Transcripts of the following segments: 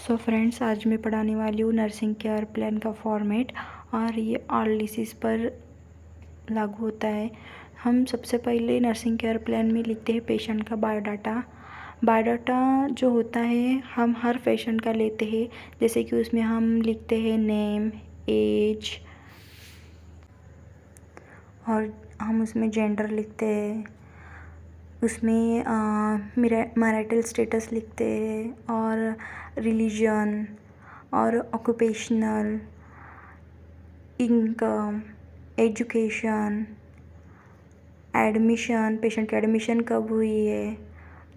So friends, आज मैं पढ़ाने वाली हूँ नर्सिंग केयर प्लान का फॉर्मेट और ये ऑल डिसीज़ पर लागू होता है। हम सबसे पहले नर्सिंग केयर प्लान में लिखते हैं पेशेंट का बायोडाटा। बायोडाटा जो होता है हम हर पेशेंट का लेते हैं, जैसे कि उसमें हम लिखते हैं नेम, एज और हम उसमें जेंडर लिखते हैं, उसमें मैरिटल स्टेटस लिखते हैं और रिलीजन और occupational, income, education, admission, patient की एडमिशन कब हुई है,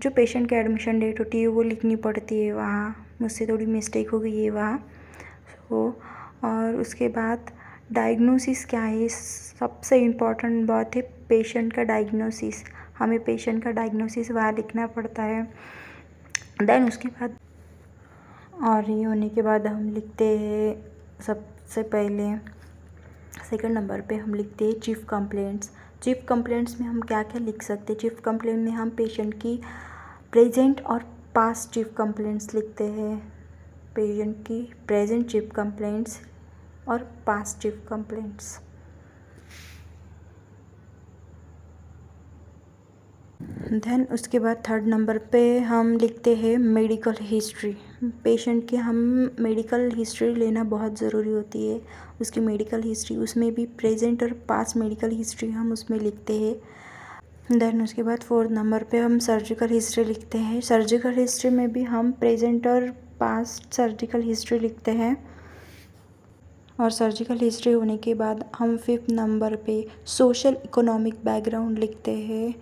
जो पेशेंट की एडमिशन डेट होती है वो लिखनी पड़ती है वहाँ। मुझसे थोड़ी मिस्टेक हो गई है वहाँ। और उसके बाद डायग्नोसिस क्या है, सबसे इम्पॉर्टेंट बात है पेशेंट का डायग्नोसिस। हमें पेशेंट का डायग्नोसिस वहाँ लिखना पड़ता है। देन उसके बाद और ये होने के बाद हम लिखते हैं, सबसे पहले सेकंड नंबर पे हम लिखते हैं चीफ़ कंप्लेंट्स। चीफ़ कंप्लेंट्स में हम क्या क्या लिख सकते हैं? चीफ़ कंप्लेंट में हम पेशेंट की प्रेजेंट और पास्ट चीफ़ कंप्लेंट्स लिखते हैं। पेशेंट की प्रेजेंट चीफ़ कंप्लेंट्स और पास्ट चीफ़ कंप्लेंट्स। देन उसके बाद थर्ड नंबर पे हम लिखते हैं मेडिकल हिस्ट्री। पेशेंट की हम मेडिकल हिस्ट्री लेना बहुत ज़रूरी होती है। उसकी मेडिकल हिस्ट्री, उसमें भी प्रेजेंट और पास्ट मेडिकल हिस्ट्री हम उसमें लिखते हैं। देन उसके बाद फोर्थ नंबर पे हम सर्जिकल हिस्ट्री लिखते हैं। सर्जिकल हिस्ट्री में भी हम प्रेजेंट और पास्ट सर्जिकल हिस्ट्री लिखते हैं। और सर्जिकल हिस्ट्री होने के बाद हम फिफ्थ नंबर पे सोशल इकोनॉमिक बैकग्राउंड लिखते हैं।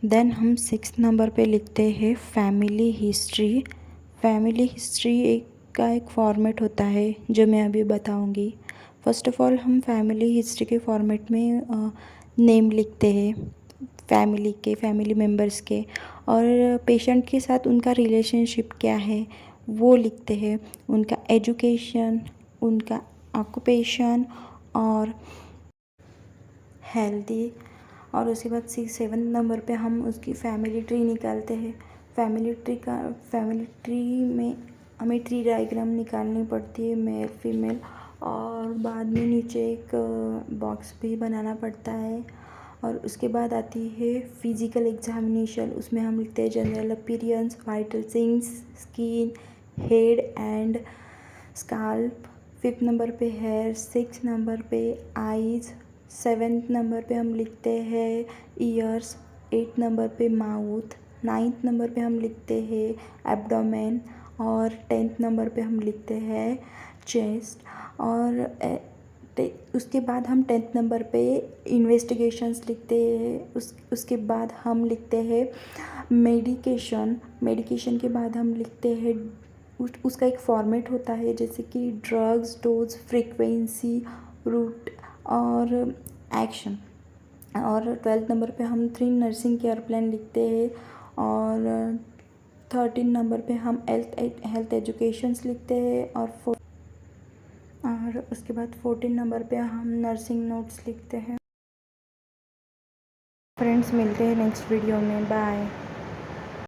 देन हम सिक्स नंबर पे लिखते हैं फैमिली हिस्ट्री। फैमिली हिस्ट्री एक फॉर्मेट होता है जो मैं अभी बताऊंगी। फर्स्ट ऑफ ऑल हम फैमिली हिस्ट्री के फॉर्मेट में नेम लिखते हैं फैमिली मेम्बर्स के, और पेशेंट के साथ उनका रिलेशनशिप क्या है वो लिखते हैं, उनका एजुकेशन, उनका ऑक्यूपेशन और हेल्दी। और उसके बाद सेवन नंबर पे हम उसकी फैमिली ट्री निकालते हैं। फैमिली ट्री में हमें ट्री डायग्राम निकालनी पड़ती है, मेल फीमेल, और बाद में नीचे एक बॉक्स भी बनाना पड़ता है। और उसके बाद आती है फिजिकल एग्जामिनेशन। उसमें हम लिखते हैं general appearance, vital science, skin, head and scalp. Fifth number पे हेयर, सिक्स नंबर पे आईज़, सेवेंथ नंबर पे हम लिखते हैं ईयर्स, एट नंबर पे माउथ, नाइन्थ नंबर पे हम लिखते हैं एब्डोमेन, और टेंथ नंबर पे हम लिखते हैं चेस्ट। और उसके बाद हम टेंथ नंबर पे इन्वेस्टिगेशंस लिखते हैं। उसके बाद हम लिखते हैं मेडिकेशन के बाद हम लिखते हैं उसका एक फॉर्मेट होता है, जैसे कि ड्रग्स, डोज, फ्रीक्वेंसी, रूट और एक्शन। और ट्वेल्थ नंबर पे हम 3 नर्सिंग केयर प्लान लिखते हैं। और 13 नंबर पे हम हेल्थ एजुकेशंस लिखते हैं। और उसके बाद 14 नंबर पे हम नर्सिंग नोट्स लिखते हैं। फ्रेंड्स, मिलते हैं नेक्स्ट वीडियो में। बाय।